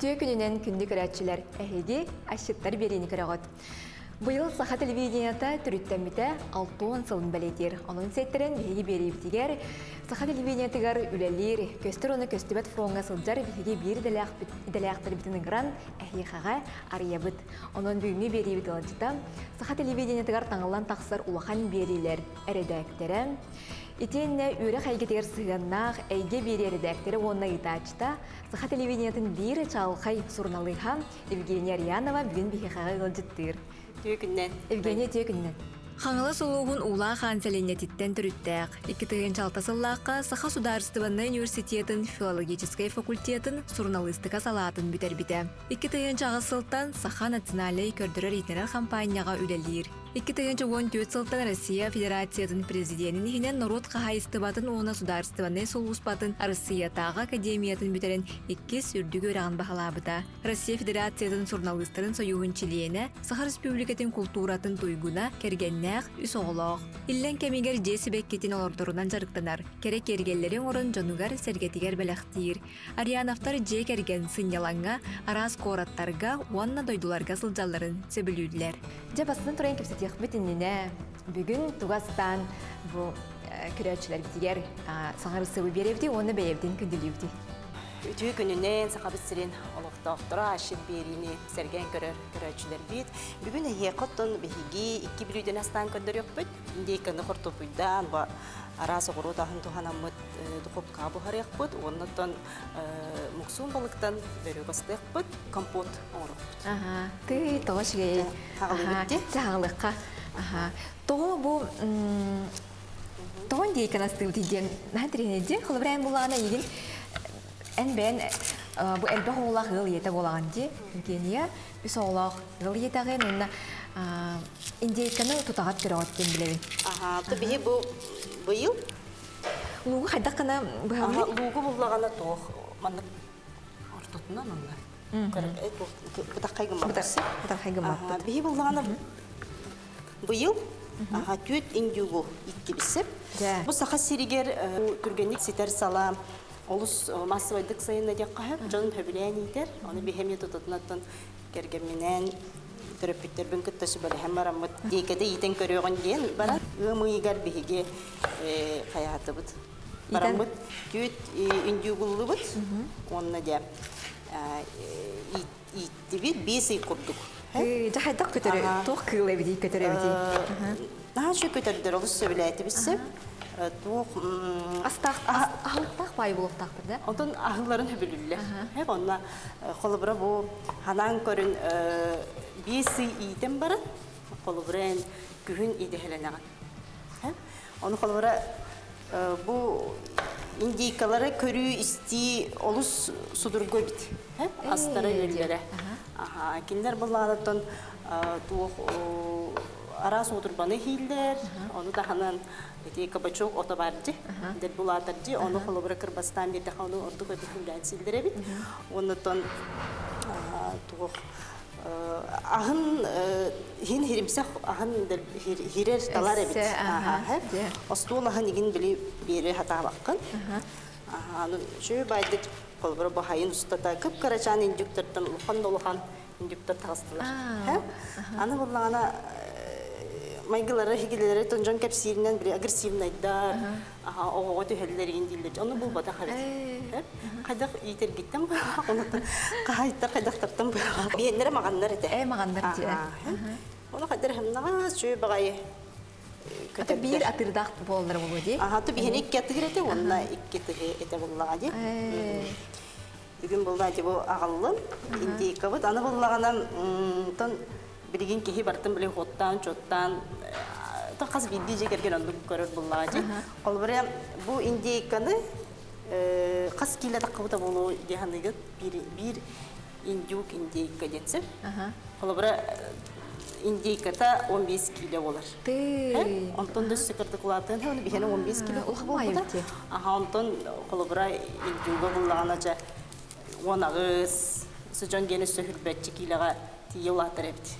Үтüе күнінен күнді көрәтшілер әхеге ашыттар берені көрәғыт. Бұйыл Саха телевиденията түріттәміті 6 сылын бәлетер. Оның сеттерін бейге беребітігер Саха телевидениятығар үләлер, көстір оны көстібәт фронға сылджар бейге бір идәләқтір бітінің ғран әхеқаға ария бұд. Оның бүгінгі беребіт алынчыта Саха телевидениятығар таңылан тақсыр улахан берелер әрәдәктері. Итенне үрі қайгетер сығаннақ әйге бері редактері онына итачта Саха телевидениятын бір чалқай сұрналыға Евгения Риянова бүгін бейхеқаға ғылжыттыр. Евгения түйекіннен. Хаңылы сұлуғын ула қанселенететтен түріттәк. 2006 жыллаққа Саха Сударстыванны университетін филологическай факультетін журналистика салатын бүтербіті. 2006 сылтан Саха националей көрдірі рейтінер компанияға үлелер. 2014 сылтан Россия Федерациятын президентінен Народ қағайыстыбатын оңына Сударстыванны солғыспатын Россиятағы академиятын бүтерін 2 сүрдігі өрағын бағалабыда. Россия Федерациятын журналистарын союғын чилиені Саха Республикатын культуратын туйгуна кергеннәқ үс оғылақ. Иллен кемигер жесі бәккетін олордорунан жарықтанар. Керек кергеллерін орын жонугар сәргетігер бәліқтейір. Ариановтар же керген сыняланға, арас қораттарға, уанна дойдуларға сылжаларын сөбілүйділер. Жабасынан тұрайын кепсетек бітініне бүгін туғастан бұл күрәтшілер бітігер саңарысы беревді, оны бәйевден күнділеуді. Үтігі күнінен сақабыстырын олықтақтыра ашып беріне сәрген көрәтшілер бейт. Бүгін еқыттың бейге 2 білуден астан көндір өк бүт. Индейкіні құрты бұйдан арасы ғұру тағын тұғанамыд дұқып қабы ғарек бұд. Оннықтан мұқсун балықтан бәрі ғастық бұд. Компот оңырық бұд. Ты тоғышығы жағылыққа. Тоғы бұл тоғын дейкен асты өтеген нәдіренеде. Қылыбырайын болағына еген ән бән бұл әлбәқ оғылақ ғыл еті болаған де. Евгения үс оғылақ ғыл етіғен онына индейканы тұтағат көрі өткен біледі. Бұл бейі бұл бұйыл? Луғы қайдақ қана бұғамды? Луғы бұлағана тоқ. Маңнық ортотынан онлар. Бұдақ қайғым бақпыд. Бейі бұлағана бұйыл? Түйет индюгу иткебісіп. Бұл сақа серігер түргенік сетер сала олыс массовайдық сайын әдек қағып, жоның хөбілән етер. Оны бейхеме тұтатынаттан кергенменен түріппеттер бүн күттесі бәрі әм барамыд. Дейкеде етен көріған дейін бара. Өмігер бейге қаяты бұд. Барамыд түйет индюгулы бұд. Онына де итті бет 5 ай құрдық. Жағайдақ көтірі, тоқ қылы бейді көтірі бейді. Наға шүй көтірдер олыс сөбіләйті бізсіп. Ағылықтақ бай болуқтақтыр да? Ондан ағыларын хөбілілі. Онына қолыбыра бұл ханан көрін 5 ийтен барын, қолыбырын күхін идехеленеған. Оны қолыбыра бұл индейкалары көрі істі олыс судыргой біт. Астары өлілері. Кендер бұлағадаттан арас отырбаны хейлер, оны да ханан кабачок отобарды, дәл бұладарды, оны қолыбыра кірбастан берді қауны орды көті хүлдән сілдері бит. Онытан ағын хен херимсақ ағын херер талар әбіт. Остуыл ағын еген білі бері хата баққын. Шөй байды қолыбыра бұхайын ұстата күп қарачан индюктордан ұлқан долыған индюктор тағыстылар. Аны бұлағана майгылары, хигелері тонжон кәпсирінен бір агрессивнайдар, оғығы түйелерген дейлер. Оны бұл бада қарет. Қайдақ етер кеттім бұл, қайдақ қайдақтартым бұл. Бейінлері мағандар еті. Мағандар де. Оны қайдар әмнаға сөй бағайы көтердер. Bir атырдақ болдыр болу де? Аты бейін екі атығыр еті, онына екі атығы еті болуға де. Бүгін болда де бұл ағылын, индейка бұд. Аны болуғанан білген кехи бартын біле хоттан, чоттан, қаз білді же керген онды көрір бұллаға же. Ол бірі бұл индейканы қаз кейлі таққыбыта болу дегенігіт бір индюк индейка денсіп. Ол бірі индейката 15 кило болар. Онтон дөс секірді құлатын, оны бігені 15 кило болуда. Онтон ол бірі индюга бұллағана же 10 ағыз, сұжон гені сөхір бәтчі килоға Йолатыр әбді.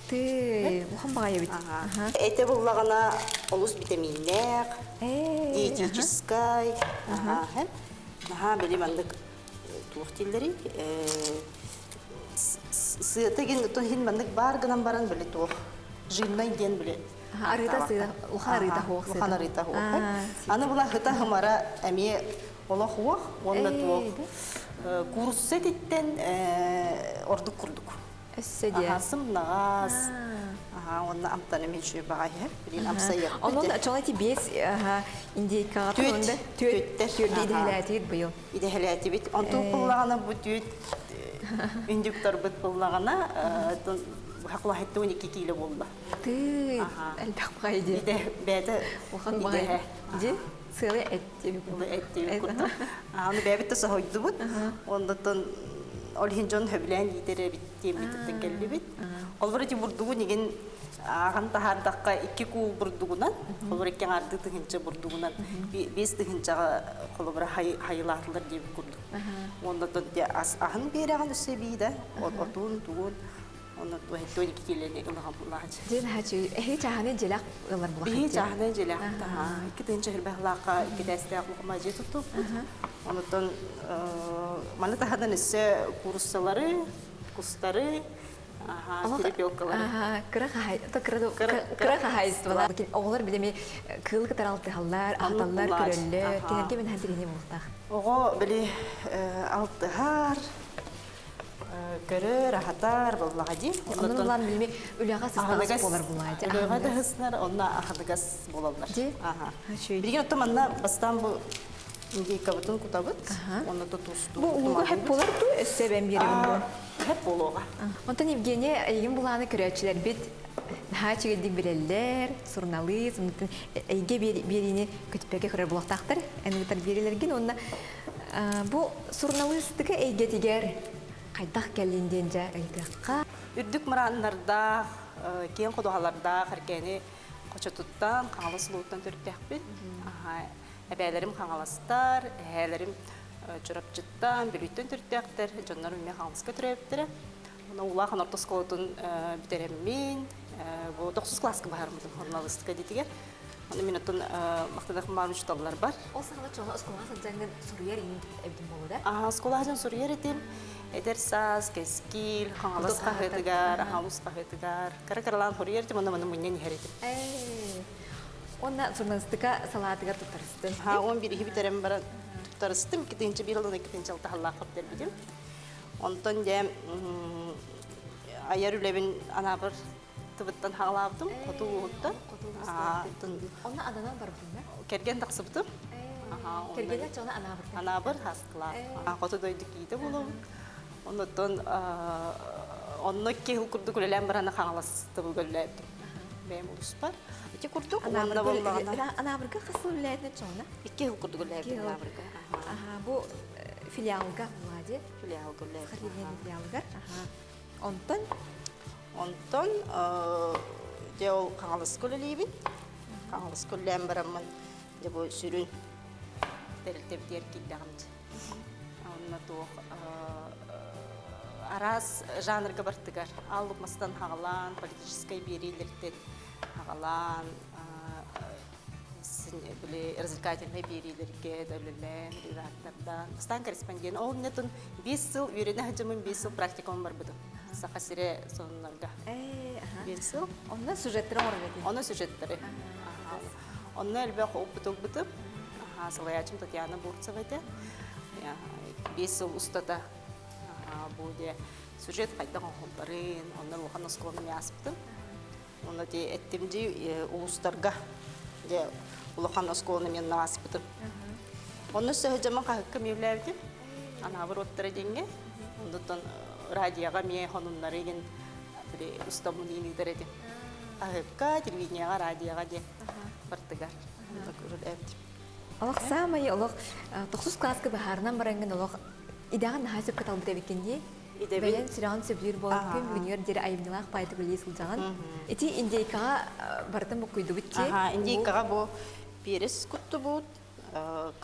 Оған бағай әбді. Әйті бұлағана олыс витаминнер, диетическай, білем андық туық телдері, сытыгин тон хин мандык бар гынан баран биле туох. Жиннай ден биле. Арыта сыйда, уха арыта хоқ сыйда. Ухан арыта хоқ. Аны була хыта хымара әме ола хуақ, онна туох. Курсы диттен ордук курдук. Өссө де. Сым нагас. Онна амтаны мен шүй бағай, білін амсайыр. Onun çoğunlukla без индейкаға тұрғанда түрді иделәтейді бұйыл. Иделәтейді бит. Онтуқ бұллағына бұ түйет үндіктор бұд бұллағына хақла хетті 12 кейлі болды. Ты әлбәқ қайды. Иде бәді Оған бағай. Де сылы әттебі болды. Әттебі күрді. Аны бәбітті сағойды бұд. Ондықтан олхин жон хөбілән едері біттен біттен кәлі бит. Ол бұрыты бұрдығы неген ағын тахардаққа 2 кул бұрдығынан, ол бір екен арды тұхынша бұрдығынан, 5 тұхыншаға қолы бір хайылатылар деп күрдік. Онда ағын бері ағын үсі бейді, отуын, туын, онда 12 келені ұлыған бұлағыч. Ден хачы, әйі жағаны желақ ұлар бұлақ. Бейі жағаны желақ. 2 тұхынша хүрбәғылаққа 2 дәсті ақылықыма же тұтып. Оныттан маны тахадан үсі курсалары, курстары, перепелкалары. Кыра хайыстылар. Оғылар білеме кыл кытаралты халлар, ақталлар, көрелі. Кенерге мен хәндіріне болтақ. Оғы біле алтығар, көрі, рахатар болуға де. Оның ұлан білеме үліға сыстағыз болар бұлайды. Үліға да ғысынар, онына ақыдығыз болалар. Де? Білген оттым анна бастан бұл индейка бұтын күтабыт, оны да тұсту. Бұл ұлығы әп болар тұ, өссе бәм беремін бұл. Әп болуға. Онтан Евгения, егін бұланы көрәтшілер бет наға чегелдік бірелер, сұрналыз, әйге беріне көтіппәке көрер бұлақтақтар, әнігітар берелерген, онына бұл сұрналыздығы әйге тегер қайдақ кәлінден жа әйгіққа. Үрдік мұранларда, кен құдуғаларда қаркені қочатуттан, қаңалы сұлуыттан түрттәк бет. Әбәлерім қаңаластар, әәлерім жүріп жыттан, бүліттен түрттәқтер, жонларым мен қаңылысқа түрәптірі. Оны ұлағын орта сколытын бітереммен, бұл 9 классқа бағарымдың журналистика детігер. Оны мен оттың мақтадақым барым жұталылар бар. Ол сағылы жоғы ұсколға сәнжәңгін сұрияр ең әбдің болу да? Сколағын сұрияр етем. Эдер саз, кескил, қаңылыс қағытығар, ағалыс қағытығар. Қара-қаралан сұрияр етем, оны мұнен ехер етем. Онна журналистика салатыгар туттарыстын. 11-гі бітерем бара туттарыстым. 2-нче bir yıldan 2-nче алты халлақып дербедім. Онтан де аяр үлебін ана бір тыбыттан хағалаптым, қоту ұғытты. Онна аданан бар бұлын, да? Керген тақсыптым. Кергені жоғына ана бір? Ана бір хасқылар. Қоту дойды кейді болу. Онтан онны кеғыл күрді күлелен бір ана қаңаласты бұл көлләйптім. Бәйім ұлыс бар. İki kurduk, onunla bollağına. Anabırga qasıl vilayetine çoğuna? İki yıl kurduk vilayetine anabırga. Bu filialga vladi? Filialga vilayetine. Xariyeni filialgar. Ondan? Ondan, de o Kağalıs Köleliyim. Kağalıs Köleliyim baramın. De bu sürün. Deriltep diğer kildeğimci. Onunla doğuk. Aras janrga bartıgar. Alıp mastan hağalan, politiskay берилерден hağalan, развлекательный берилерге, дәулелен, редактордан. Масtan корреспондент. Ол нетон 5 yıl үйрене хәҗемин 5 yıl практикум бар буды. Сахасире соннарга. 5 yıl. Онда сюжеттері орыды. Оны сюжеттері. Оны әлбәқ опытып бутып, Салаячым Татьяна Бурцева еді. 5 yıl устата буде сюжет қайдаған қолдарын, ондар оған осқылыны ясыптым. Оны де әттімде ұлыстарға ұлыған осқылыны мен насыптым. Оны сөйдемін қақықым евләбдім. Ана бір оттары денге. Ондықтан радияға мен қонымлары еген ұстамын дейінігдер едім. Қақыққа, телевиденияға, радияға де бартығар. Олық самай, олық 9 класска бағарынан баранген олық идаған нағасып қатал бұд әбеккенде бәлен сұрағын сөбдер болын көм бүгінер дері айымнылақ байты көлі есілжаған. Эти индейкаға бартын бұл құйды бұтке? Индейкаға бұл перес күтті бұд,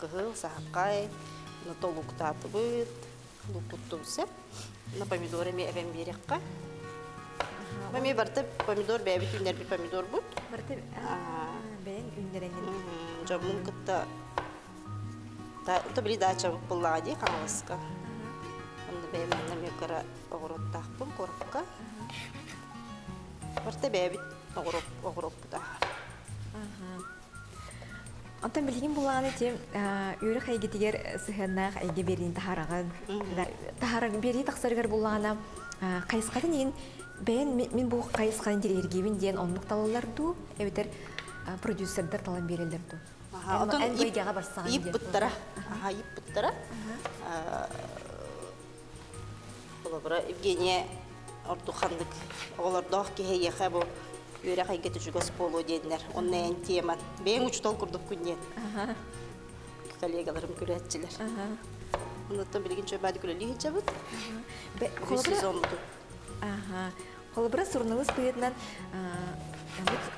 кығыл, саққай, толу күтаты бұд, бұл күтті бұсып. Помидоры ме әбен берекқа. Мәме барты помидор бәбіт үнер бір помидор бұд. Барты бәлен үндеренген. Жамын күтті. Та білі дача бұллаға дей қаңылысқа. Бәймәннәм юкара оғыроттақпын қорыққа. Барта бәйбіт оғыроппыда. Антон билген булганы те үрі хайгетигер сыхыннақ әйге берін тахарағын. Тахараг бері тақсаргар булганы қайысқады неген бәйін мен бұл қайысқаны дерергебін ден онлық талаларду, әбетер продюсердер талан берелдерду. Отон ип бұттара. Ип бұттара. Бұра Евгения Ордухандык оғылардақ кейеқе бұл үйрі қайгеті жүгіс болу дейдінер. Оннайын теман. Бәйін ұчтал күрдік күннен. Коллегаларым күләтчілер. Оннаттан білген жөй бәді күләлі хетчі бұд. Үз сезон бұд. Қолыбыра сұрныңыз бұйетінен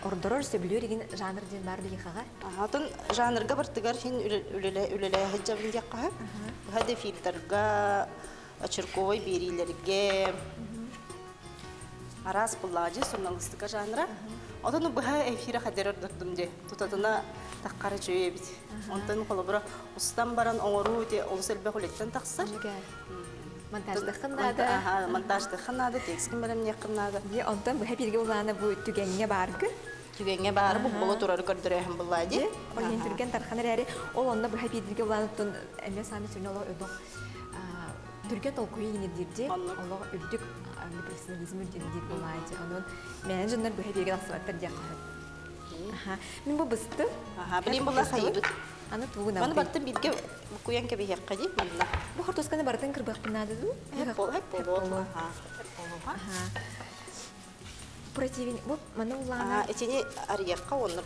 ордырор сөбілер еген жанр ден бар білі қаға? Атын жанрға бартығар хен үлелі хетчі білдек қаға. Бұхады фильтрға, очерковой берилерге, арас бұллағы сұрныңыздыға жанра. Одан бұға эфирі қадер ордықтым де, тұтатына таққары жөе бет. Онтан қолыбыра ұстан баран оңыру де олыс әлбе қолеттен тақсар. Монтажды қыннады. Монтажды қыннады, текстің бәрімне қыннады. Онтан бұға берге ұлғаны бұл түгенге барғы? Түгенге бары бұл болы тұрары көрдірі әхім бұллады. Ойын түрген тарқаныр әрі, ол онына бұға берге ұлғаны әме сами сүріне олығы өдің түрген толқуы еңе дерде, олығы үрдік профессионализм үрден дер болайды. Оның мәнен жынлар бұға берге ақсываттар дек қағып. Мен бұл бұсты? Білейін бұлла қайыбыд. Аны туғын Маны баттым бітке бұқуян кәбі хеққа дейм манна. Бұл қартосқаны бартын кірбақ бұнады ду? Әп болу. Противен, бұл маны ұлағына? Әтені арияққа оныр.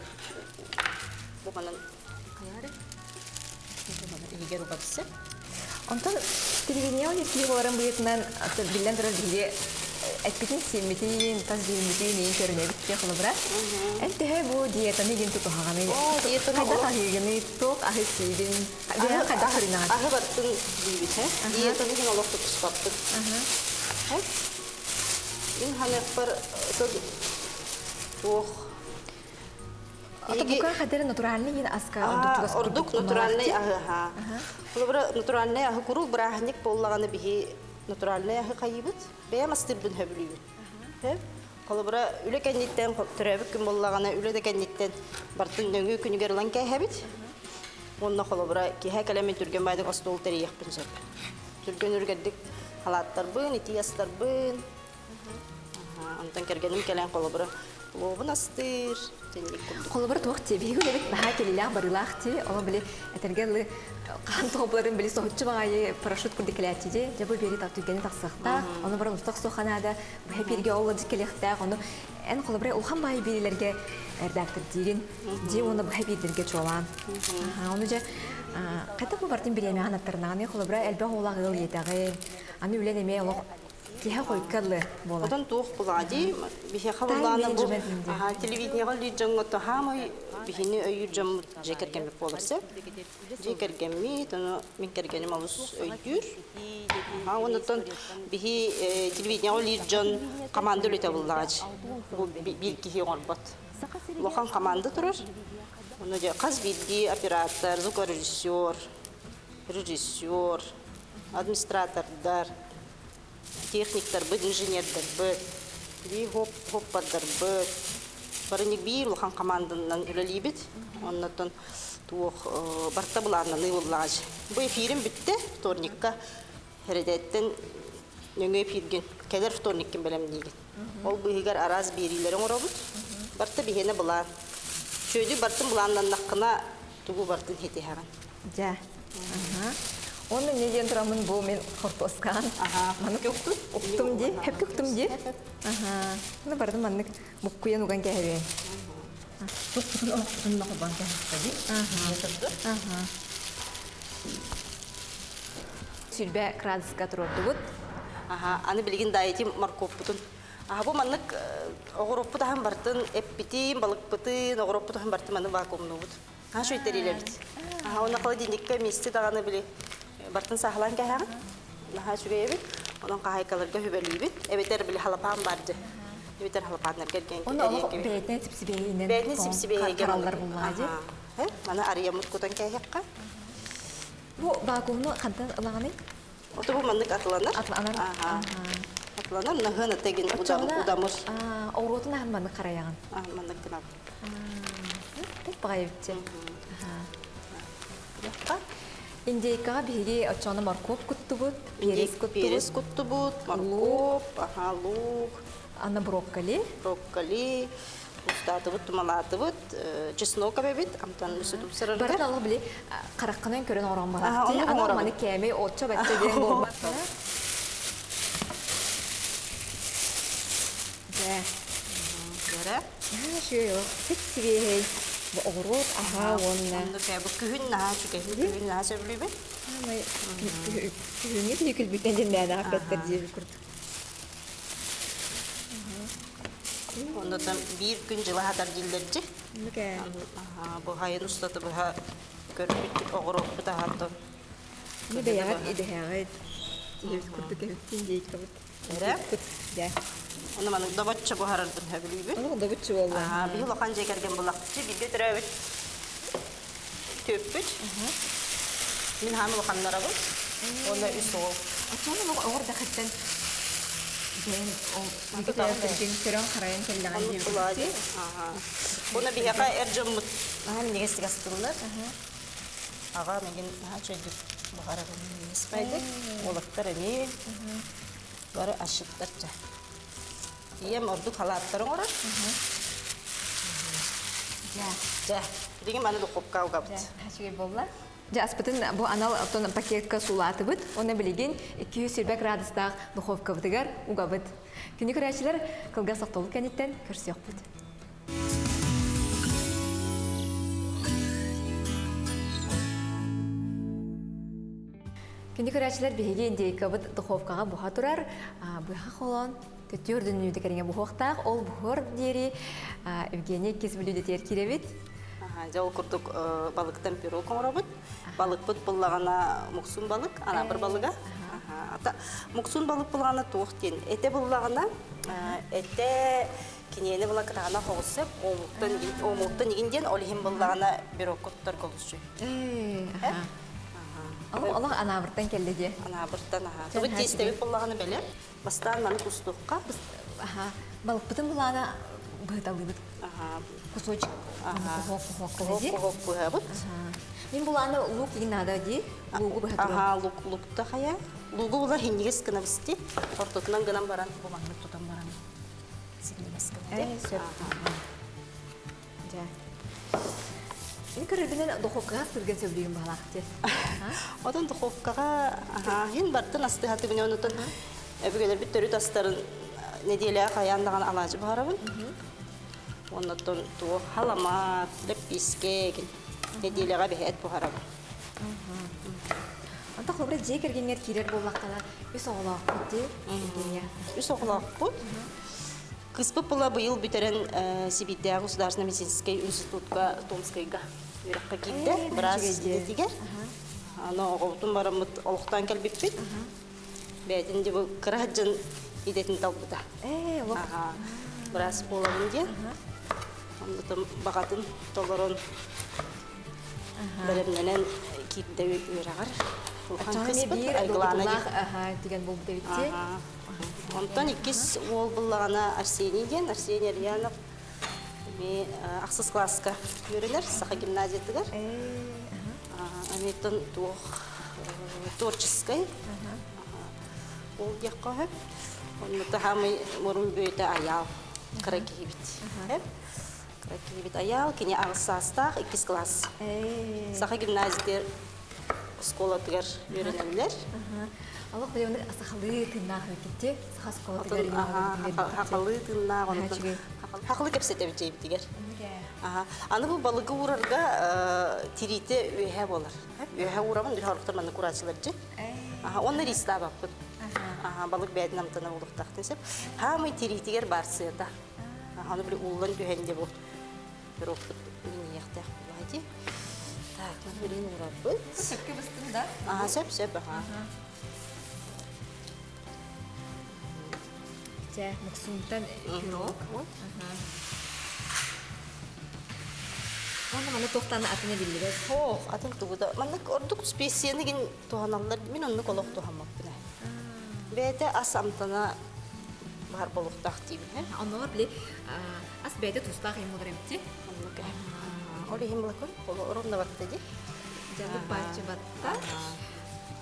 Бұғанын Қайары? егер ұға бісі. Онтан телевидение ертілі боларын бұйетінен білден тұрар білде әтпетін семметейін, таз білметейін ең көріне бітке қылы бұра. Әттіғай бұл диетаны еген тұту қағаны. Қайда қағығыны тоқ ағы сейдін. Қайда қырынаған. Ағы баттың дейбіт, диетаны ген олық тұтыс баптың. Мен ханық бар тоқ. Ата бұқа қадары натуральный ен асқа ордук натуральный ага. Бұлбыра натуральный ағы күру бірағынек боллағаны бігі натуральный ағы қайыбыд. Бәя мастырбын хөбілігін. Бұлбыра үлі кәнеттен түрәбік күн боллағаны үлі де кәнеттен бартын нөңі күнігер ұлан кәйәбід. Онына бұлбыра кейә кәлемен түрген байдың остол тәрі еқпін жап. Түрген үргердік халаттар бұн, ити ястар бұн. Онтан кәргенім кәлен бұлбыра лобын астыр. Қолыбыр тоқ те, бейгі өлебет наға келеліғ барылақ те, оға біле әтергерлі қан тоғыпларын біле соғытшы бағайы парашют күрді келәтті де, жабы бері тақтүгені тақсықта, оны бұрын ұстақ соқанады, бұхай берге олы дікелектәқ, оны ән қолыбырай ұлған байы берелерге әрдәктір деген, де оны бұхай бердерге чолан. Оны же қайта бұл бартын береме ғанаттарынағын, қолыбырай әлбәқ олақ ғыл етәғі, аны үлен еме олық Тиха койкалы бола. Одан тух булади, бихе хавлана бу. Телевидениега лиджанга тахамы бихини өйүр жам жекергенме боларса. Жекергенми, тону мен кергеним алыс өйүр. Ондан бихи телевидениега лиджан команда лете буллаж. Бу билки орбат. Лохан команда турар. Оны же каз билги оператор, звукорежиссер, администратордар. Техниктар бит, инженердар бит, хоппардар бит. Барыник бир улхан команданан үлелей бит. Оннан туох барта буларнан ыллаж. Бу эфирим битте, вторникка хередеттен нөңө эфирген. Келер вторниккен белем дейген. Ол быгар араз берилерин оробут. Барта бихене булар. Чөйдү бартын буландан наккына тугу бартын хетехаган. Ja. Оны неден тұрамын бұл мен қортосқан. Маны ұқтым де, әпті ұқтым де. Оны барды манның мұққыян ұған кәйбен. Тұттың ұқтың нақы банка хаққади. Сүрбә крадыска тұрорды бұд. Аны білген дайетім марков бұтын. Бұл манның оғырып бұтағын бартын, әппетейін, балық бұтын, оғырып бұтағын бартын маны вакуумны бұд. Шөйтерелер біт. Оны қылы денекке месте дағаны біле. Бартын сахалан кәһәң. Наха шугай бит. Онан кахайкаларга хөбәли бит. Эбетер биле халапан барды. Эбетер халапаннар келген. Оны бәйтне типсибейнен. Бәйтне типсибейген караллар булмады. Мана ариямут кутан кәһәкка. Бу вакуумны кантан ылаганы? Ото бу маннык атланар. Атланар. Ага. Атланар нахана теген удамыр. Оуротун ахан маны караяган. Маннык гына. Тек багайбытчы. Якка. Индейкага биһиги очоно морковь куттубут, перец куттубут, Перес куттубут, морковь, лук, ана брокколи. брокколи, устатыбыт, тумалатыбыт, чеснок абебит, амтан мүсүтүп сырырга. Барын алып биле каракканан көрөн орон Ага, барат. оны Ана орон. маны кеме отчо бачча деген болмак. Да. Гөрө. Шуй, сетсибей. Бу огорот, аха, онна. Онда кебе күн наха чуке, күн наха сөбүлүбү. Ай, күнү түйкүл бүтен денден акеттер дип күрдү. Онда там бир күн жылы хатар жилдерчи. Мөкә. Бу хайын устаты бу көрүп огорот бута хатты. Ни бәягат идеягат. Дип күрдү кебеттен дейт кабыт. Эре? Да. Оны маның дабатча бу харардын хөбүлүбү. Аны да бутчу болду. Бил оқан жекерген булакчы бирге төрөбүт. Төппүт. Мен хамы оканнара бу. Онда үс ол. Ачаны бу огорда хаттан ден ол бигетен көрөн карайын келдеген дип. Оны бияка эржөммут. Негес гастылар. Ага менин чөйдүк бахараган эспайды. Олактар эми. Бары ашыттарча. Ием орду халаттарын ора. Ja, деген маны духовка угабыт. Хачыгы болла. Жаспытын бу анал тон пакетка сулатыбыт. Оны билеген 220 градустаг духовка бытыгар угабыт. Күнү көрәчләр кылга сакталып кәниттен көрсөк бит. Күнү көрәчләр биһиге индейкабыт духовкага буха турар. Буха холон төтөрдүн үдө кереге бухоктак ол бухор дери Евгений Кизбилүдө тер киребит. Жол курдук балыктан пирог коңробут. Балык бут буллагана муксун балык, ана бир балыга. Ата муксун балык булгана тоохтен, эте буллагана эте кинени булакана хогусып, омуктан игинден олихим буллагана бирог коттор колусчу. Allah anabırdan kelleди. Anabırdan Tabii testevi bulлаганы белем. Бастан маны кустукка. Балык бутын булана быталыбыт. Кусочек. Хок буябыт. Мен буланы лук деген надо ди. Лугу бытыр. Лукта хая. Лугу була хингес кына бисти. Ортотунан гынан баран бу магнит тутан баран. Сингес кына. Ja. Мен көрөбүнөн духовкага сүргөн сөйлөгөн балакты. Одан духовкага хин бартын асты хаты менен онутун эбигелер бүттөрү тастарын неделя каяндаган алажы барабын. Онутун туу халамат, леписке неделяга бехет бухарабын. Анда хобре же кергендер кирер боллаккала үс оглак бути. Үс оглак бут. Кыспы була быйыл бүтерен Сибирдегі государственный медицинский институтка Томскайга юракка килди. Браз дитигер. Аны оғутун барамыт олуктан келбиппит. Бәдинде бу кыраджын идетин талбыта. Браз болабын де. Андытым багатын толорон беремненен кипте юрагар. Ачаны бир айглана деген болду дебитти. Онтон иккис ол буллагана Арсений ден, Арсений Рьянов ми аксыз класска көрүнөр, Саха гимназиятыгар. Амитон творческой. Ол якка хеп. Онда тахамы мурун бөйтө аял кракибит. Кракибит аял кине агсастак иккис класс. Саха гимназиятыр школатыгар көрүнөрлөр. Allah bilir asaklı tırnağı gitti. Sahaskola tigarin. Haklı tırnağı onu. Haklı kepsete biçeyip diger. Аны бу балыгы урарга тирите өйһә болар. Өйһә урамын бир халыктар маны курачыларчы. Оны риста баппыт. Балык бәдин амтана булдык тактысып. Хамы тиритигер барсыда. Аны бир уллан өйһәнде бу. Бир опыт мин яхта булади. Так, мына бирин ураппыт. Сөккө быстында. Сөп. Ja, муксунтан пирог. Оны мана тоқтаны атына билдирет. Атын тугуда. Мана ордук спесияны ген туганаллар мен онны колок тухамап бина. бәйті ас амтана бар болуқтақ деймін. Оннор биле ас бәйте тустақ ем болар эмти. Ол ем болакон, ол орында батты де. Жабы бачы батта.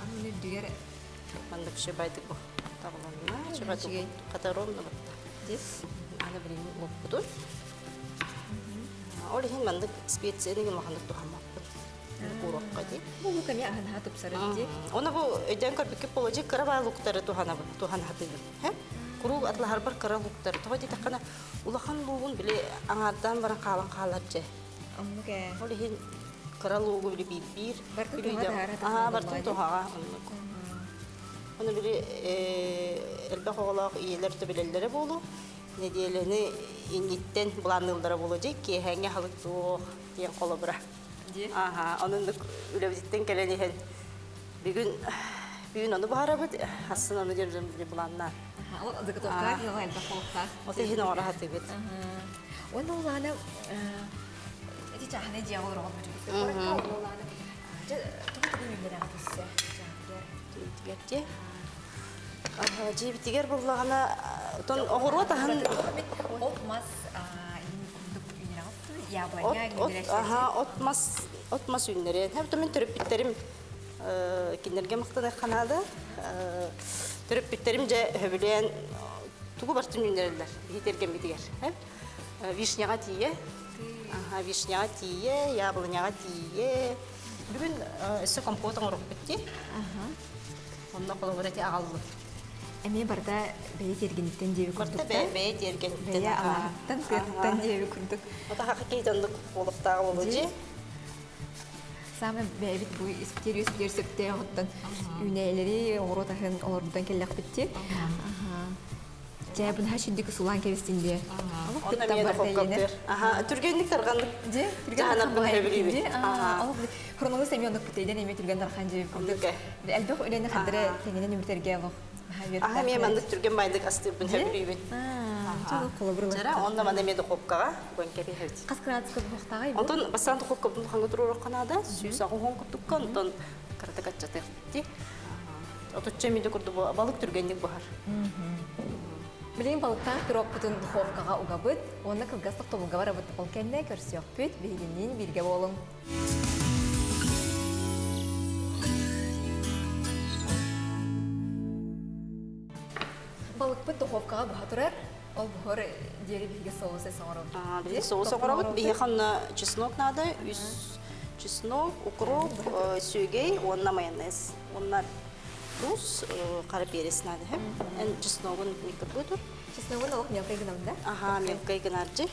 Аны дүгер Мандып шебайдық бұл. Тағыланына, шебайдық қатар орында батты. деп. Аны бірін лоппудур. Ол ем мандып специяның мақандық тұхамақпын. Ураққа де. Бұл кәме ағын хатып сарып де. Оны бұл өйден көрпекке болажы қырабай луқтары тухан хатыды. Куру атлы харбар қыра луқтары. Тұға де таққана улахан луғын біле аңардан баран қалан қалар же. Аммуге. Ол ен қыра луғы біле бейбір. Бартын туға да ара таққан Аха, бартын туғаға. Оны біле әлбә қоғалақ иелерді білелері болу. Неделені еңеттен бұланылдары болу же. Кейхәңе халық туғы ең қолы бұра. Аха, onun ülevizitten gelen ehen bir gün onu bahara bud, aslında onu diyorum bile bulanlar. Aha, o zıkıtoklar yılan da kolklar. O da yine oraya hatı bit. Onu olana eti çahne diye olur olmuş. Onu olana tuğ tuğ yümleri atısı. Gerçi. Aha, cibitiger bullağına ton oğurwa tahan. Otmaz Otmas ünleri. Hep de min törüp bitlerim kinderge maqtana kanada. Törüp bitlerim je höbüleyen tugu bartın ünleriler. Bitergen bitiger. Hep vişnyaga tiye. Aha, vişnyaga tiye, yablonyaga tiye. Bugün ise kompotun orup bitti. Onda kolaborati ağallı. Эме барда бәйе тергенттен жеби күрдүк. Барда бәйе тергенттен. Бәйе алаһаттан тырттан жеби күрдүк. Ота хакыйтандык болуктагы болуҗи. Самы бәйе бит бу исптериус персепте оттан үнәйләре оротаһын олордан келлек битти. Жабын хашидик сулан кебестинде. Онда мен хоккаптер. Аха, түргенлик таргандык. Же, Жаһанат бу хебриби. Аха. Хронология семьяндык битейден эме түрген тархан жеби күрдүк. Әлбәт үләне хәдре теңенен үмүтәргә алып. Аха, мен мандык түрген байдык астырбын хебрибин. Чого колобрылар. Жара, онда мана мен хоккага гонкеби хебит. Каскратскы бухтагай. Онтон бастан хоккабын ханга турурак канада, сүйсагы хонкуттуккан, онтон каратакатчаты ти. Оточча мен көрдү балык түргенлик бар. Билин балыктан турок бутун духовкага угабыт, оны кылгастык тобуга барабыт болкенне көрсөк бүт, бигинин бирге болуң. Балык бут духовкага буха турар, ол бухор дери биге соусы соңорот. Биге соусы соңорот, биге ханна чеснок надо, чеснок, укроп, сүйгей, онна майонез, онна туз, кара перец надо. Эн чесногун микро бутур. Чесногун алып мелкой гынам да? Ага, мелкой гынаржы.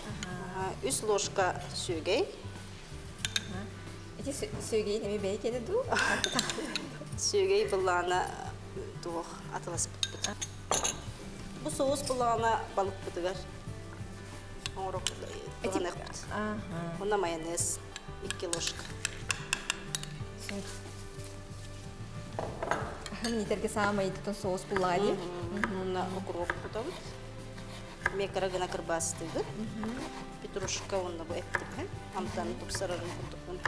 3 ложка сүйгей. Эти сүйгей неме бейкени ду? Сүйгей булана тух атылас бут. Bu soğuz bulağına balık budugar. Onu kullanıp. Ona mayonez 2 ложка. Нидерге самый тутун соус булали. Ona укроп будавыт. Мекара гына кырбастыгы. Петрушка онна бу эптип. Амтаны тупсарарын будукун.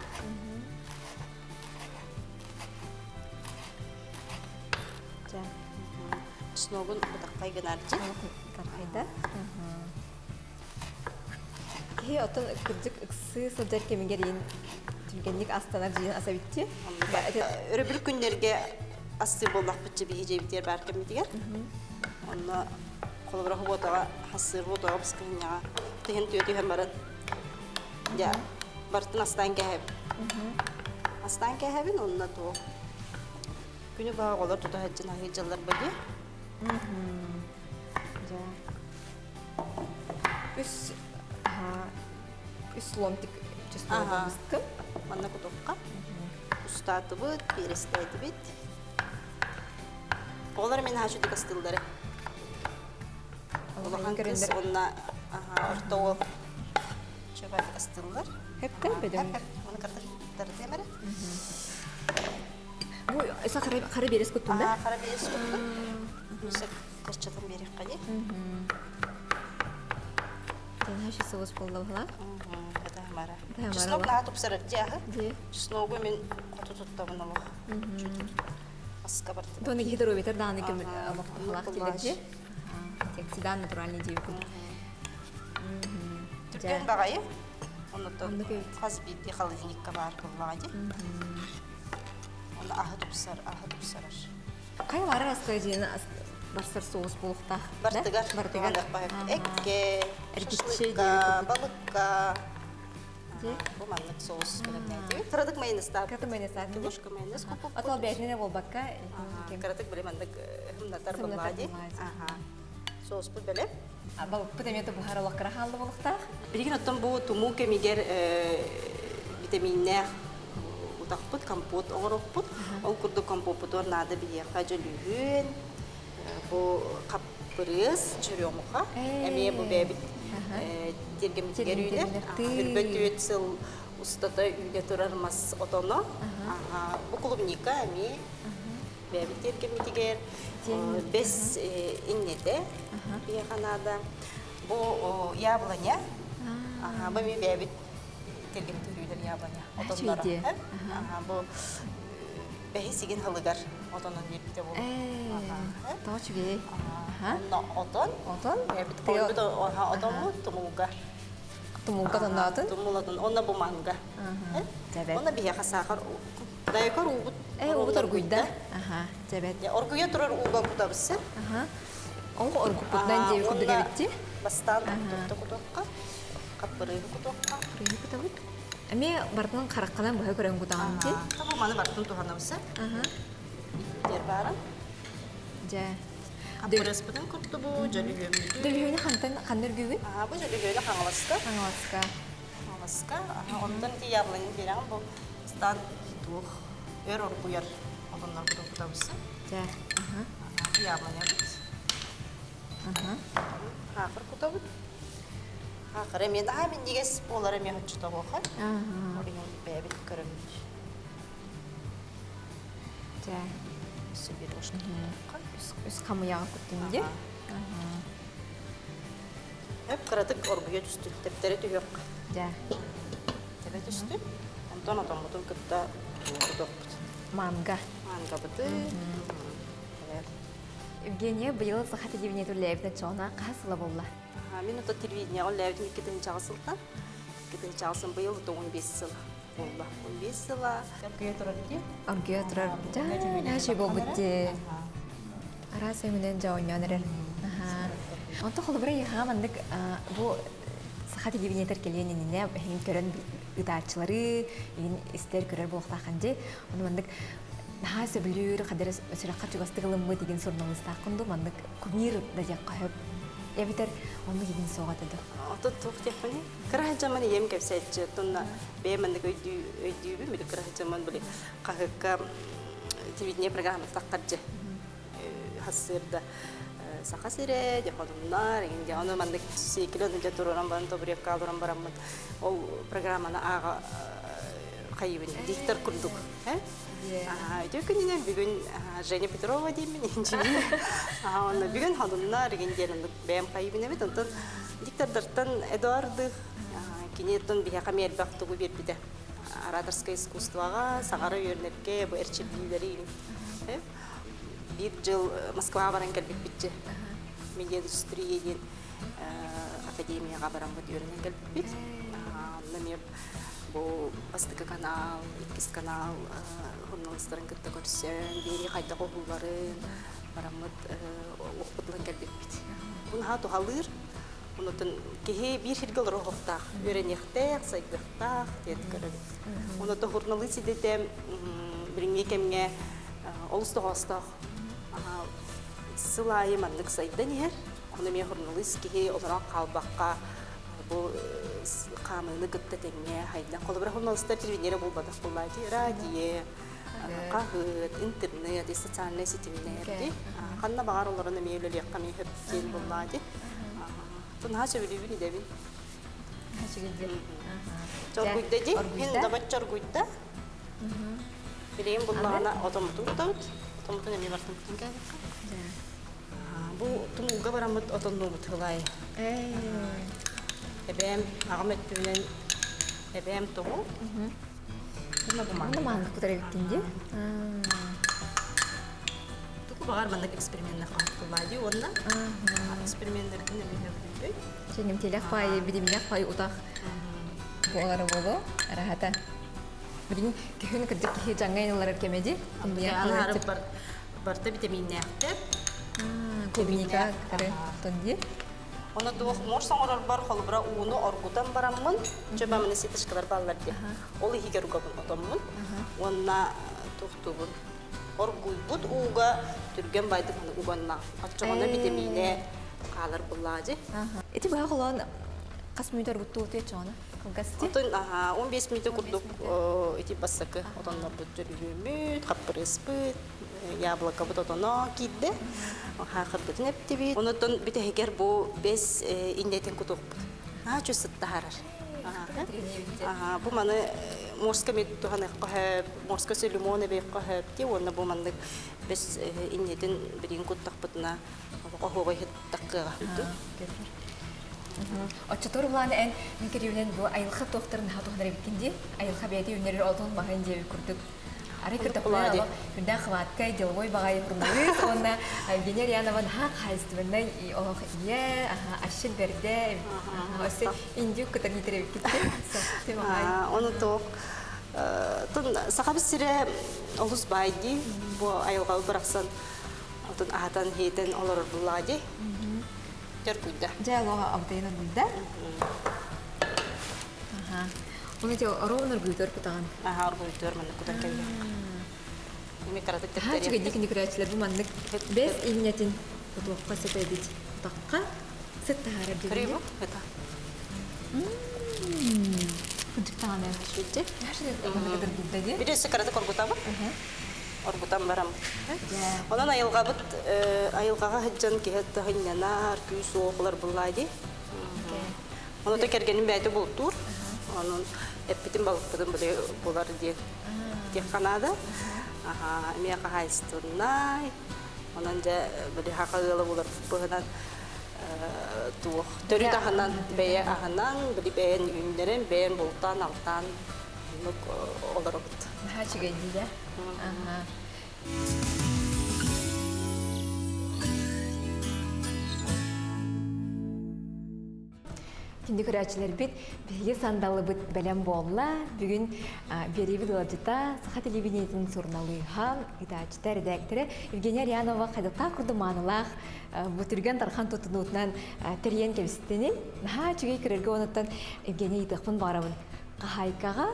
Чесногун бутаккай гынарчы. Тархайда. Хе отон кырдык ыксы сылжар кемигерин түлгенлик астанар жыйын аса битти. Өрөбүр күннерге асты боллак битчи бихиже битер баркем битигер. Онна колобра хоботага хасыр ботага бискыняга теген төтү хэмбаран. Я бартын астан кэхэб. Астан кэхэбин онна то. Күнү бага колор тута хаджын хажалар баги. Үс ломтик чеснок быстым. Манна кутукка. Устаты бит, перестейди бит. Олар мен хашуды кастылдары. Олахан кыз онна ортоо чабай кастылдар. Хептен бедем. Оны картар темере. Бу эса кара берес көттүн да? Кара берес көттүн. Мисак каччатан берек кали. Тен хаши соус болдугла. Это мара. Да, Чеснок на тупсарат жаха. Же. Чесногу мен коту туттабын алып. Аска бартыгар. Тоны гидробетер даны кем Ага, мохталак ну, тилерже. Тексидан натуральный жибекут. Түрген бағайы. Оннотон Онды көйт. қаз бейді холодильникка бар кыллаға. Оны ахы тупсарар. Кай бары раскажин барсар соус булукта. Бартыгар. Бартыгар. Экке, Эркетче шашлыкка, балыкка. Же. Бұл манлык соус білімнәді. Кырадык майонез тап. Каты мене сатын. Ложка майонез купуп. Атал бәтіне бол бакка. Кырадык білім андык хымнатар Хымнатар бұллади. бұллади. Соус бұл білім. Бал путеметі бухаралақ қырақалды булукта. Билигин оттон бу туму кемигер витаминнер утақпыт, компот оңорокпыт. Ол курду компотор нады бие қажылүйін. Бу қаппырыз, чүрөмуға. Әме бу бәбіт тергемитигер үйлер. Үрбөт өтсіл устата үйле тұрармас отоно. Бу клубника әме бәбіт тергемитигер. Бес иннеде бие қанада. Бу яблоня. Бу ми бәбіт тергемитигер үйлер яблоня. Чүйде. Бу бәхесеген хылыгар отонын беріпте бұл. Тау чүге. Отон. Отон? Бәбіт қолбет отон мұ тумуға. Тумуға тоннатын? Тумулатын. Онна бу манга. Жабет. Онна бие қасақыр. Дайықар уғыт. Уғыт оргуйда. Жабет. Оргуя тұрар уға құтабысы. Ол оргуппутдан жеби күдіге бітті? Бастан тұқты құтуққа. Қаппырығы құтуққа. Күрегі күтабыт. Әме бартынан қараққадан бұға көрен күтаған ке? Бұл маны бартын тұғанабысы. Дер барын. Жа. Қаппырыз бұдан күртті бұл, жөлі өмірді. Дөлгөйіні қандар күйі? Бұл жөлі өмірді қаңыласқа. Аңаласқа. Қаңыласқа. Ондан де яблайын берген бұл стан тұқ. Өр оргуяр. Оғынлар бұдан құтабысы. Жа. Яблайын бұд. Хақыр құтабыд. Хақыр әмен, мен дегес болар әмен хүтшіта қоқар. Орыйын бәбіт көрімді. Жа. Үсі бір ұшты. Үс қамы яғы күттінде? Әп қырадық оргуя түсті. Тептері түйек. Жа. Тепе түсті. Антон атамудың күтті құтық бұд. Манга. Манга бұды. Евгения, бұйылы сақа телевидение түрләйбіні чоғына қасылы болла. Мен ұта телевидение ол ләудің 2-тің чағысылдан. 2-тің чағысын бұйыл 15 сылы болла. 15 сылы. Өргüе тұрар де? Өргüе тұрар. Жа, нәші бол бұдде. Ара сөймінен жауынман әрер. Онты қолы бірі еға мандық бұл сақа телевидение тәркелейініне әйін көрін ұтарчылары, ең істер көрер болуқта қанде. Оны мандық наға сөбілер, қадары сөйраққа жүгастығылым бұ деген сұрналысты ақынды мандық күмір да жаққа хөп. Эбитер оны деген соғатыды. Отот тоқ текпіне. Қырағыжаманы ем кәпсәтші. Тұнна бәймандық өйдүйбі, мүлі қырағыжаман білі қағыққа телевидение программы таққаржы. Хасырда сақа сире, декодымнар, оны мандық сейкілі оны жатырыран барын, тобырек қалыран барамын. Ол программаны аға қайыбын, диктор күрдік. Өтекінінен бүгін Женя Петрова деймін, инженер. Бүгін хадымнар гендеріндік бәйім қайыбын әмет. Онтан диктордартан Эдуарды кенеттен бияқа мәрбақтығы бербіді. Ораторское искусствоға, сағары өрнерге, бұл әрчілдейлері ең. Bir жыл Москва баран кәлбек бітті. Медиа индустрия ден академияға баран бұд өрінен кәлбек бит. Бұл Астыка канал, Иткіс канал, журналистерін күтті көрсен, бері қайда қоғылбарын, баран бұд оқпыдылан кәлбек бит. Бұны туғалыр, бұнытын кеге бір шергіл роғықтақ, өренектақ, сайдықтақ, деді көріп. Бұнытын журналист едетем, бірінге кемге олысты ғастақ, сылайы мандық сайдан ер, оны мен журналист кеге оларақ қалбаққа бұл қамыны күтті тәңе хайдан. Қолы бір журналистер телевидение болбадық болайды, радио, қағыт, интернет, социальный сетевинерді. Қанна бағар оларыны мейлілік қамын хөптен болайды. Бұны хашы білі дәбін. Хашы білді. Чоргүйді де, мен дабат чоргүйді. Білейін бұллағына отомутын құтауыд. Отомутын әме бартын күтін кәдік. Бұл тұмуға барамыд отонну бұтылай. Әбәм ағам өттігінен әбәм тұғу. Бұны бұман. Бұны маңғы құтар өттінде? Багар маннык экспериментна кылады онна. Эксперименттер кине беһе. Женем телек пай бидимнек пай утах. Болары боло. Рахата. Бирин кехүн кырдык кехи жаңгайнылар кемеди. Анары барта витаминнәктер. Клубника кары тонди. Оны дух морсаңорор бар холбра уну оргутан бараммын. Жаба мене ситишкалар баллар ди. Ол хигер угабын отоммун. Онна тухтубун. Оргуйбут уга түрген байды уганна. Атчагана витамине калар буллажы. Эти багалан касмыйдар бутту течана. Калгасти. Отон 15 минут курдук эти бассакы. Отоннар бүттөрүмүт, капырыспыт, яблоко бутотоно кидде. Хакырдытын эптиби. Онотон бите хекер бу 5 индетен кутукпут. Чөсөттахарар. Бу маны морска меттуханы кахып, морска лимоны бек кахып ди, онна бу маны без индетен бирин куттакпытына кахобай хеттакка. Очтор булан эн микрюнен бу айылха тохтарын хатугдар биткенди, айылха бияти үннер олтон багын жеби курдук. Ары кыртакулады. Күндә хваткай деловой багай курмайыз, онна Евгения Рянован хак хайстывыннан ох ие, ашыл берде, осы индюк кытар нитереп кетти. Оны ток. Тон сахабыз сире олус байди, бу айылга бараксан, тон атан хейтен олар булади. Тер куйда. Жайлога абдайна булда. Оны те ровнор гүйтөр кутаган. Аргуйтөр мен кудан келген. Эми каратып Ха, чиге дикини күрәчләр бу маннык без имнетин кутуакка сетебит. Такка сеттахара бирде. Криво это. Кудтана шүтте. Яшыл маннык булда. Бидесе каратып коргутабы? Орбутан барам. Онан айылгага хыджан кехет тахыннанар, күс оклар буллайды. Оны да кергенин бәйте бултур. Onun eppitin balıkların böyle bolar diye Kanada. Emiye kahayıstunay. Onunca böyle hakalı bolar buhanan tuh. Törü tahanan beye ahanan böyle beyen ünlerin beyen bultan altan nuk olarak. Ha çıkaydı ya. Şimdi küraçlar bit, bir sandalı bit belem bolla. Bugün beri bir dalajta Saha televizyonunun sornalıha gıdaçta redaktörü Evgenia Ryanova kadata kurdu manılaq bu türgen tarxan tutunutnan teriyen kebistinin. Ha çıgay kırırga onuttan Evgenia itiqpın bağramın. Qahaykağa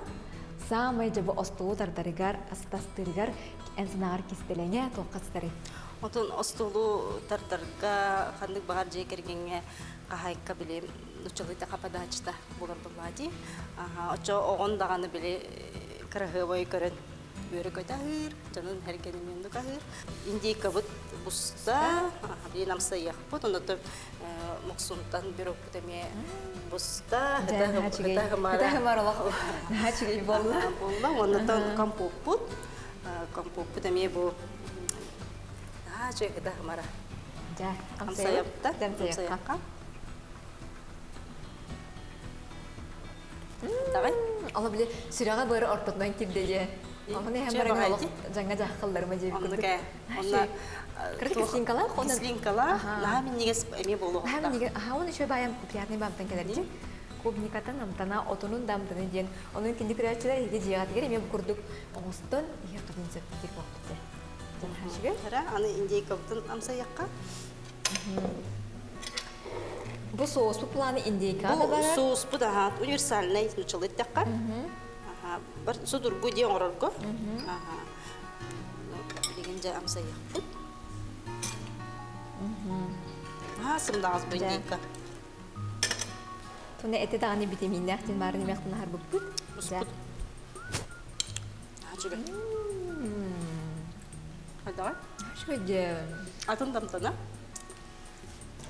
samay jabı ostulu tardarıgar, astastırıgar ensinagar kistelene toqastırı. Otun ostulu tardarga kandık bahar jekergenge qahayka bilem Нучалыта кападачта булар буллади. Очо огон даганы биле карахыбай көрөн бөрө көтөр, жанын херкенемен дукахыр. Индика бут буста, би намса яхпут, онда моксунтан бирок бутеме буста, это хамара лах. Хачиги болла. Болла, онда кампопут. Кампопут эме бу. Чек это хамара. Ja, намса япта, намса яка. Давай. Ала биле сүрәгә бары ортотнан килдеге. Аны һәм бер гал жаңа жахкылларыма җеп күрдек. Онда кислинкала, кислинкала, нами нигез эме болу. Һәм нигез, оны шөй баям приятный бамтан келерди. Клубникатан намтана отунун дамтаны дигән. Оның кинди күрәчләр иде җыят гере мен курдук. Оңстон я турын септик вакытта. Җанхашыгы. Хара аны индейкаптан амса якка. Бу соус бу планы индейкада бар. Бу соус бу да универсальный нучылыт такка. Бар судур гуди орорго. Дигенде амса якпут. Сымда аз бу индейка. Туне эте дагы витаминнар тен барын мактан хар буппут. Успут. Ачыга. Хада. Шөйдө. Атын дамтана.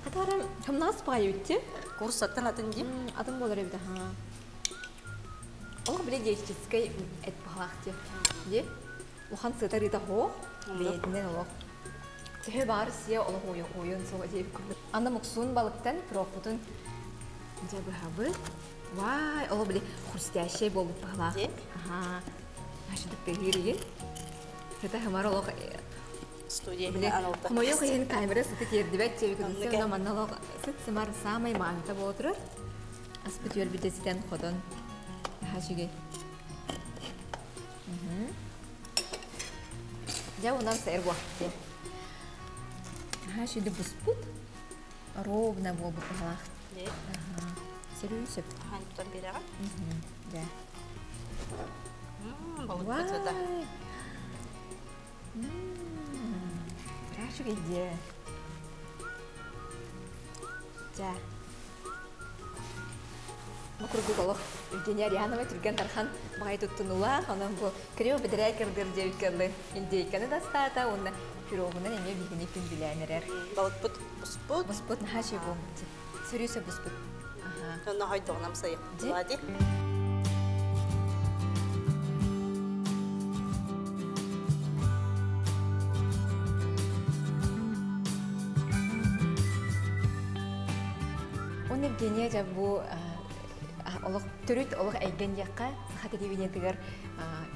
Атарам хамнас байытты. Курсаттан атын ди. Адам болар эбде ха. Ол биле диетический эт бахты. Ди. Ухан сытар иде хо. Бединен ол. Тэхэ барсия ол ойын сога деп. Анда муксун балыктан пропутун жабы хабы. Вай, ол биле хрустящий болуп бала. Ага. Ашыдык бегириген. Это хамар ол студия анылды. Комойо кыйын камера сыты тердибет жебек Анныке. үдүсө манналог сыт сымар самай маанта болотурар. Аспытыөл бидеситен ходон хашиге. Я унан сэр вахте. Хашиде буспут. Ровно было бы палах. Не, Серьезно? ханьтан берега. Да. Болот көтөдө. Хашиге де. Да. Макургу голох. Евгения Арианова түрген тархан багай туттунула, анан бу кирөө бедерай кирдер жебикеле. Индейканы да стата, онда пирогунан эме бигини биленерер. Болот буспут. Буспут хаши бу. Серьезно буспут. Ага. Онна хайдогнам сайы. Ди? Лади. Он Евгения жабу олох төрүт олох айген якка саха телевидениятыгар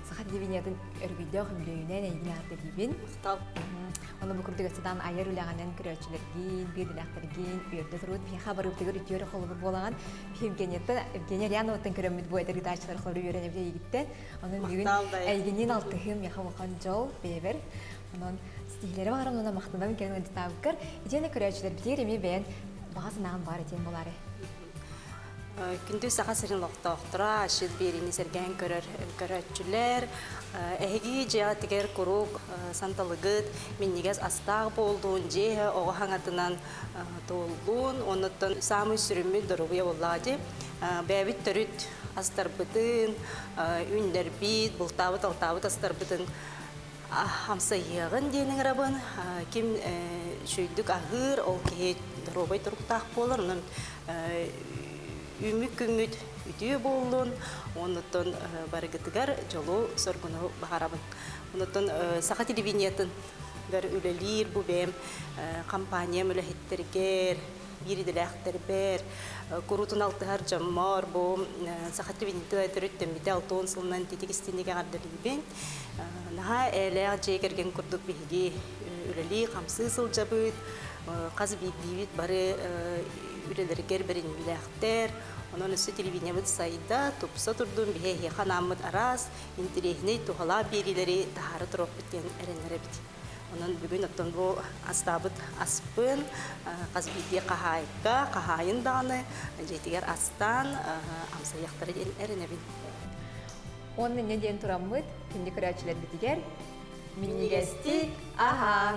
саха телевидениятын өргүйдө хөмлөйүнөн айгин арты дибин. Мактал. Оны букурдуга садан айыр улаганан көрөчүлөргин, бирдилактергин, үйөрдө турут бияха барыптыгар үтүөрө холбур болаган Евгения Ариановтан көрөмүт бу эдердачылар холбур үйөрөнө бийигиттен. Анын бүгүн айгинин алтыхым яха болған жол бебер. Анын стилери бар, онuna мактадан келген табыккар. Ижене көрөчүлөр битер эми бен багасынан бар этен болары. Күндү саха сырын локтоктура, ашыт берини серген көрөчүлөр, эги жаа тигер курук санталыгыт, миннигес астаг болдуун же ого хаңатынан толдуун, онуттан самый сүрүмү дорубуя боллади. Бэбит төрүт астарбытын, үндербит, бултабыт, алтабыт астарбытын хамсайыгын денің рабын, ким шүйдік ағыр, ол кей дорубай туруктақ болыр, онын үмік-күміт үтіе болуын, онуттан барыгытыгар жолу соргуну бағарабын. Онуттан сақа телевидениятын гар үлелер бұл бәм компания мүләхеттергер, бириділәқтер бәр, құрутын алтығар жаммар бұл сақа телевидениятын түріттен біте 6 сылынан тетегістенеге ғардылыбен. Наға әләғ жегерген күрдік бейге үлелер қамсы сыл жабыд, қаз бейбейбет бары үлелергер бірін үләқтер, onun üstü televizyonumuz sayıda topsa turduğum bir heye kanamız aras, interehine tuhala birileri taharı turup biten erenlere bit. Onun bugün otun bu astabıt aspın, kazbidi kahayka, kahayın dağını, jetiger astan, amsa yaktarı erene bit. Onun ne diyen turamız, kendi kıraaçiler bitiger, minigesti, aha.